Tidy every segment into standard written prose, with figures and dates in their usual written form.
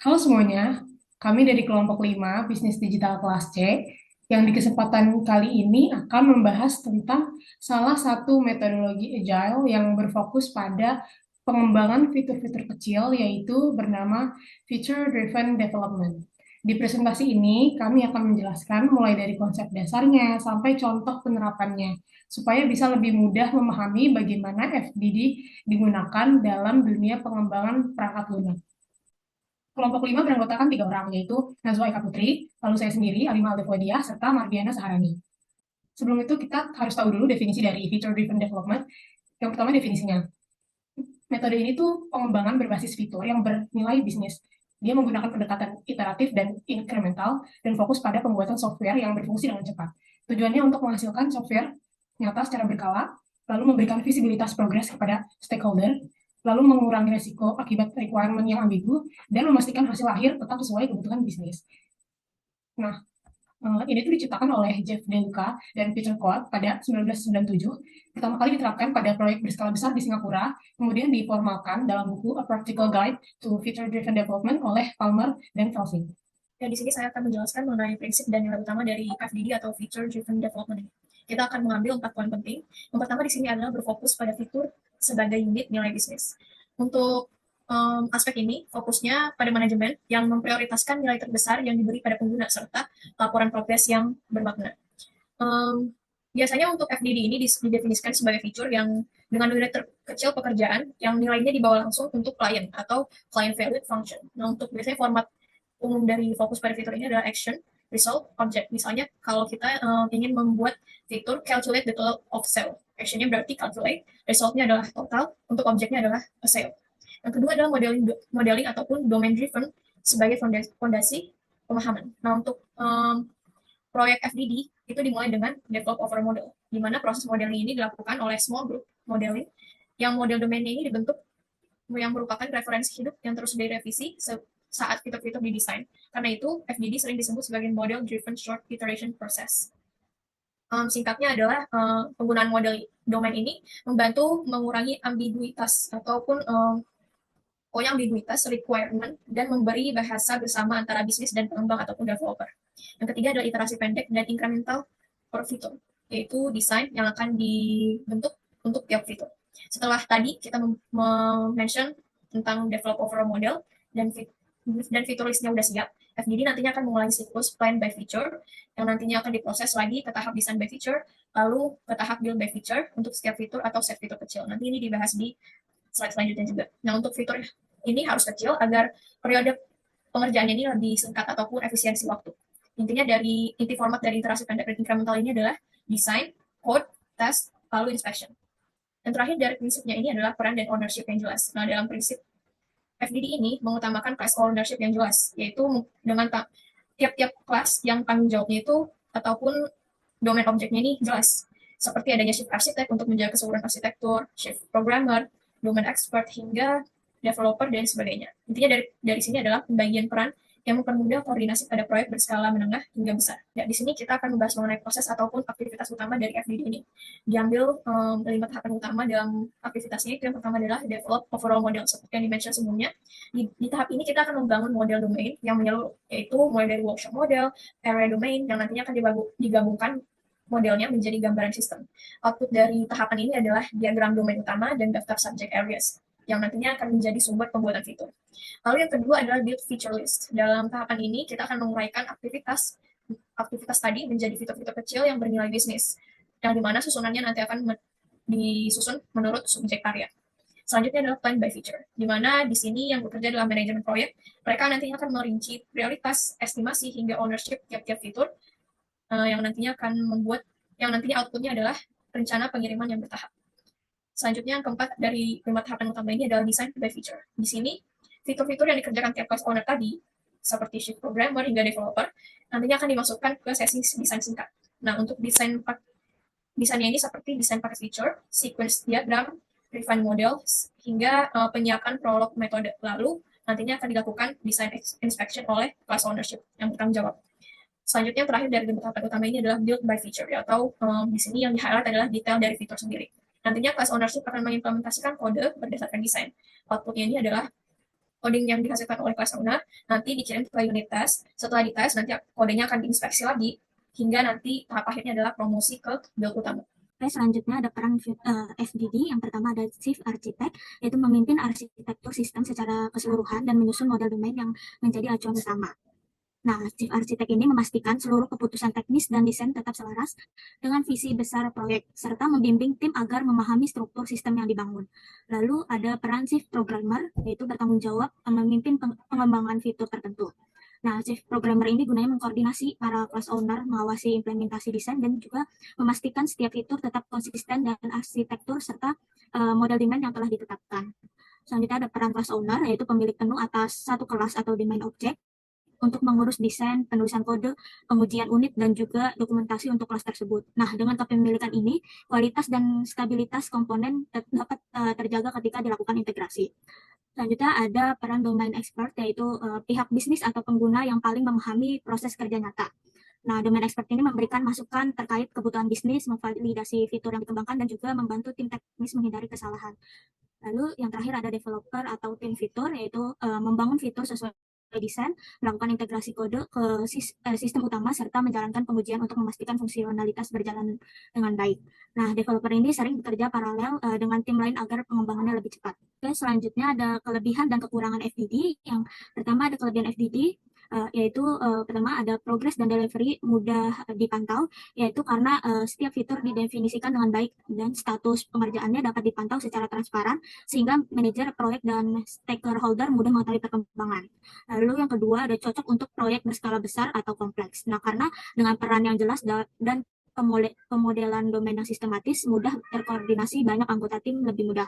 Halo semuanya, kami dari kelompok 5 Bisnis Digital Kelas C yang di kesempatan kali ini akan membahas tentang salah satu metodologi Agile yang berfokus pada pengembangan fitur-fitur kecil yaitu bernama Feature Driven Development. Di presentasi ini kami akan menjelaskan mulai dari konsep dasarnya sampai contoh penerapannya supaya bisa lebih mudah memahami bagaimana FDD digunakan dalam dunia pengembangan perangkat lunak. Kelompok 5 beranggotakan 3 orang, yaitu Nazwa Eka Putri, lalu saya sendiri, Alima Aldefodiah, serta Mardiana Saharani. Sebelum itu, kita harus tahu dulu definisi dari Feature Driven Development. Yang pertama, definisinya. Metode ini tuh pengembangan berbasis fitur yang bernilai bisnis. Dia menggunakan pendekatan iteratif dan incremental dan fokus pada pembuatan software yang berfungsi dengan cepat. Tujuannya untuk menghasilkan software nyata secara berkala, lalu memberikan visibilitas progres kepada stakeholder, lalu mengurangi risiko akibat requirement yang ambigu, dan memastikan hasil akhir tetap sesuai kebutuhan bisnis. Nah, ini tuh diciptakan oleh Jeff DeLuca dan Peter Code pada 1997. Pertama kali diterapkan pada proyek berskala besar di Singapura, kemudian diformalkan dalam buku A Practical Guide to Feature Driven Development oleh Palmer dan Felsing. Dan di sini saya akan menjelaskan mengenai prinsip dan nilai utama dari FDD atau Feature Driven Development. Kita akan mengambil 4 poin penting. Yang pertama di sini adalah berfokus pada fitur sebagai unit nilai bisnis. Untuk aspek ini, fokusnya pada manajemen yang memprioritaskan nilai terbesar yang diberi pada pengguna serta laporan progres yang bermakna. Biasanya untuk FDD ini didefinisikan sebagai fitur yang dengan unit terkecil pekerjaan yang nilainya dibawa langsung untuk klien atau client valued function. Nah, untuk biasanya format umum dari fokus pada fitur ini adalah action, result, object. Misalnya kalau kita ingin membuat fitur calculate the total of sale. Actionnya berarti calculate, resultnya adalah total, untuk objeknya adalah a sale. Yang kedua adalah modeling ataupun domain driven sebagai fondasi pemahaman. Nah, untuk proyek FDD itu dimulai dengan develop over model, di mana proses modeling ini dilakukan oleh small group modeling, yang model domainnya ini dibentuk yang merupakan referensi hidup yang terus direvisi saat fitur-fitur didesain. Karena itu, FDD sering disebut sebagai Model Driven Short Iteration Process. Singkatnya adalah penggunaan model domain ini membantu mengurangi ambiguitas ataupun ambiguitas requirement dan memberi bahasa bersama antara bisnis dan pengembang ataupun developer. Yang ketiga adalah iterasi pendek dan incremental per fitur, yaitu desain yang akan dibentuk untuk tiap fitur. Setelah tadi kita mention tentang develop overall model dan fitur listnya udah siap, FDD nantinya akan memulai siklus plan by feature yang nantinya akan diproses lagi ke tahap design by feature, lalu ke tahap build by feature untuk setiap fitur atau set fitur kecil. Nanti ini dibahas di slide selanjutnya juga. Nah, untuk fitur ini harus kecil agar periode pengerjaannya ini lebih singkat ataupun efisiensi waktu. Intinya dari inti format dari iterasi pendek dan incremental ini adalah design, code, test, lalu inspection. Dan terakhir dari prinsipnya ini adalah peran dan ownership yang jelas. Nah, dalam prinsip FDD ini mengutamakan class ownership yang jelas, yaitu dengan tiap-tiap kelas yang tanggung jawabnya itu ataupun domain objeknya ini jelas. Seperti adanya shift arsitek untuk menjaga keseluruhan arsitektur, shift programmer, domain expert, hingga developer, dan sebagainya. Intinya dari sini adalah pembagian peran yang mempermudah koordinasi pada proyek berskala menengah hingga besar. Ya, di sini kita akan membahas mengenai proses ataupun aktivitas utama dari FDD ini. Diambil 5 tahapan utama dalam aktivitasnya. Itu yang pertama adalah develop overall model, seperti yang dimention sebelumnya. Di tahap ini kita akan membangun model domain yang menyeluruh, yaitu mulai dari workshop model, area domain, yang nantinya akan digabungkan modelnya menjadi gambaran sistem. Output dari tahapan ini adalah diagram domain utama dan daftar subject areas, yang nantinya akan menjadi sumber pembuatan fitur. Lalu yang kedua adalah build feature list. Dalam tahapan ini, kita akan menguraikan aktivitas tadi menjadi fitur-fitur kecil yang bernilai bisnis, yang dimana susunannya nanti akan disusun menurut subjek area. Selanjutnya adalah plan by feature, di mana di sini yang bekerja dalam manajemen proyek, mereka nantinya akan merinci prioritas, estimasi, hingga ownership tiap-tiap fitur, yang nantinya outputnya adalah rencana pengiriman yang bertahap. Selanjutnya yang keempat dari 5 tahapan utama ini adalah design by feature. Di sini, fitur-fitur yang dikerjakan tiap class owner tadi, seperti shift programmer hingga developer, nantinya akan dimasukkan ke sesi desain singkat. Nah, untuk desainnya ini seperti desain paket feature, sequence diagram, refine model, hingga penyiapan prolog metode. Lalu, nantinya akan dilakukan design inspection oleh class ownership yang bertanggung jawab. Selanjutnya, terakhir dari tahapan utama ini adalah build by feature, atau di sini yang di-highlight adalah detail dari fitur sendiri. Nantinya class ownership akan mengimplementasikan kode berdasarkan desain. Outputnya ini adalah coding yang dihasilkan oleh class owner nanti dikirim ke unit test. Setelah dites, nanti kodenya akan diinspeksi lagi hingga nanti tahap akhirnya adalah promosi ke build utama. Oke, selanjutnya ada peran FDD. Yang pertama ada Chief Architect, yaitu memimpin arsitektur sistem secara keseluruhan dan menyusun model domain yang menjadi acuan utama. Nah, Chief Architect ini memastikan seluruh keputusan teknis dan desain tetap selaras dengan visi besar proyek, serta membimbing tim agar memahami struktur sistem yang dibangun. Lalu ada peran Chief Programmer, yaitu bertanggung jawab memimpin pengembangan fitur tertentu. Nah, Chief Programmer ini gunanya mengkoordinasi para class owner, mengawasi implementasi desain, dan juga memastikan setiap fitur tetap konsisten dan arsitektur serta model demand yang telah ditetapkan. Selanjutnya ada peran class owner, yaitu pemilik penuh atas satu kelas atau domain objek, untuk mengurus desain, penulisan kode, pengujian unit, dan juga dokumentasi untuk kelas tersebut. Nah, dengan kepemilikan ini, kualitas dan stabilitas komponen dapat terjaga ketika dilakukan integrasi. Selanjutnya ada peran domain expert, yaitu pihak bisnis atau pengguna yang paling memahami proses kerja nyata. Nah, domain expert ini memberikan masukan terkait kebutuhan bisnis, memvalidasi fitur yang dikembangkan, dan juga membantu tim teknis menghindari kesalahan. Lalu yang terakhir ada developer atau tim fitur, yaitu membangun fitur sesuai desain, melakukan integrasi kode ke sistem utama, serta menjalankan pengujian untuk memastikan fungsionalitas berjalan dengan baik. Nah, developer ini sering bekerja paralel dengan tim lain agar pengembangannya lebih cepat. Oke, selanjutnya ada kelebihan dan kekurangan FDD. Yang pertama ada kelebihan FDD, yaitu pertama ada progress dan delivery mudah dipantau, yaitu karena setiap fitur didefinisikan dengan baik dan status pengerjaannya dapat dipantau secara transparan, sehingga manajer proyek dan stakeholder mudah mengetahui perkembangan. Lalu yang kedua ada cocok untuk proyek berskala besar atau kompleks. Nah, karena dengan peran yang jelas dan pemodelan domain yang sistematis, mudah terkoordinasi banyak anggota tim lebih mudah.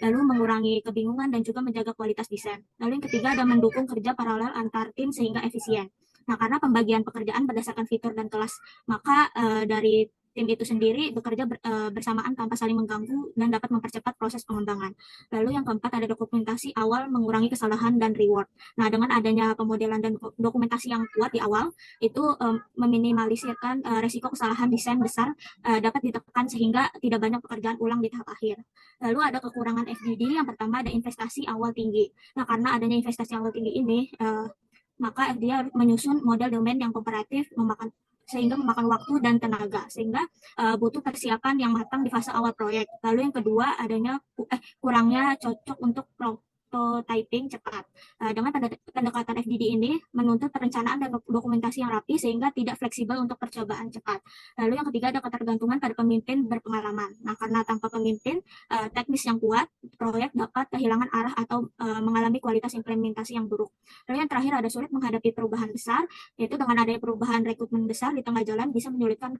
Lalu mengurangi kebingungan dan juga menjaga kualitas desain. Lalu yang ketiga ada mendukung kerja paralel antar tim sehingga efisien. Nah, karena pembagian pekerjaan berdasarkan fitur dan kelas, maka dari tim itu sendiri bekerja bersamaan tanpa saling mengganggu dan dapat mempercepat proses pengembangan. Lalu yang keempat ada dokumentasi awal mengurangi kesalahan dan reward. Nah, dengan adanya pemodelan dan dokumentasi yang kuat di awal, itu meminimalisirkan resiko kesalahan desain besar dapat ditekan sehingga tidak banyak pekerjaan ulang di tahap akhir. Lalu ada kekurangan FGD, yang pertama ada investasi awal tinggi. Nah, karena adanya investasi awal tinggi ini, maka FDD harus menyusun model domain yang kooperatif, sehingga memakan waktu dan tenaga, sehingga butuh persiapan yang matang di fase awal proyek. Lalu yang kedua adanya kurangnya cocok untuk prototyping cepat. Dengan pendekatan FDD ini menuntut perencanaan dan dokumentasi yang rapi sehingga tidak fleksibel untuk percobaan cepat. Lalu yang ketiga ada ketergantungan pada pemimpin berpengalaman. Nah, karena tanpa pemimpin teknis yang kuat, proyek dapat kehilangan arah atau mengalami kualitas implementasi yang buruk. Lalu yang terakhir ada sulit menghadapi perubahan besar, yaitu dengan adanya perubahan rekrutmen besar di tengah jalan bisa menyulitkan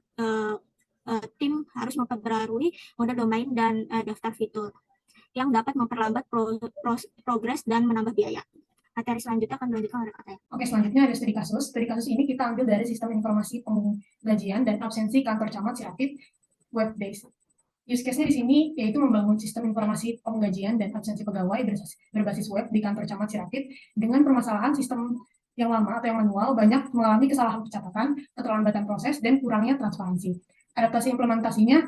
tim harus memperbarui model domain dan daftar fitur yang dapat memperlambat progres dan menambah biaya. Materi selanjutnya akan dilanjutkan oleh Kak Taya. Oke, selanjutnya ada studi kasus. Studi kasus ini kita ambil dari sistem informasi penggajian dan absensi kantor camat Sirapit web based. Use case-nya di sini yaitu membangun sistem informasi penggajian dan absensi pegawai berbasis web di kantor camat Sirapit dengan permasalahan sistem yang lama atau yang manual banyak mengalami kesalahan pencatatan, keterlambatan proses, dan kurangnya transparansi. Adaptasi implementasinya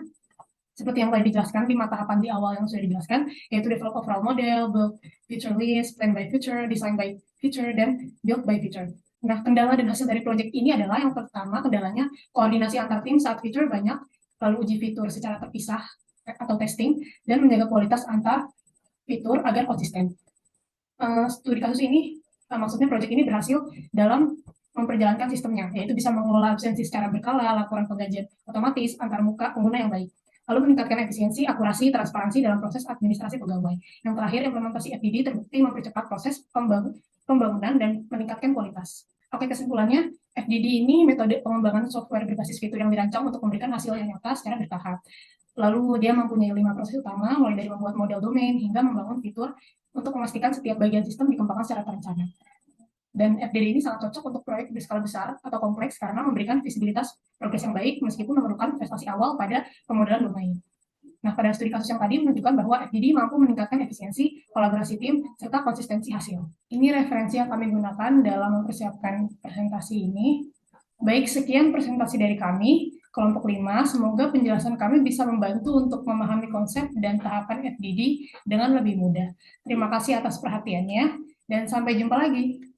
seperti yang tadi dijelaskan, 5 tahapan di awal yang sudah dijelaskan, yaitu develop overall model, build feature list, plan by feature, design by feature, dan build by feature. Nah, kendala dan hasil dari proyek ini adalah yang pertama, kendalanya koordinasi antar tim saat feature banyak, lalu uji fitur secara terpisah atau testing, dan menjaga kualitas antar fitur agar konsisten. Studi kasus ini, maksudnya proyek ini berhasil dalam memperjalankan sistemnya, yaitu bisa mengelola absensi secara berkala, laporan penggajian otomatis, antar muka pengguna yang baik, lalu meningkatkan efisiensi, akurasi, transparansi dalam proses administrasi pegawai. Yang terakhir, implementasi FDD terbukti mempercepat proses pembangunan dan meningkatkan kualitas. Oke, kesimpulannya, FDD ini metode pengembangan software berbasis fitur yang dirancang untuk memberikan hasil yang nyata secara bertahap. Lalu dia mempunyai 5 proses utama, mulai dari membuat model domain hingga membangun fitur untuk memastikan setiap bagian sistem dikembangkan secara terencana. Dan FDD ini sangat cocok untuk proyek berskala besar atau kompleks karena memberikan visibilitas progres yang baik meskipun memerlukan investasi awal pada pemodelan domain. Nah, pada studi kasus yang tadi menunjukkan bahwa FDD mampu meningkatkan efisiensi, kolaborasi tim, serta konsistensi hasil. Ini referensi yang kami gunakan dalam mempersiapkan presentasi ini. Baik, sekian presentasi dari kami, kelompok 5. Semoga penjelasan kami bisa membantu untuk memahami konsep dan tahapan FDD dengan lebih mudah. Terima kasih atas perhatiannya. dan sampai jumpa lagi.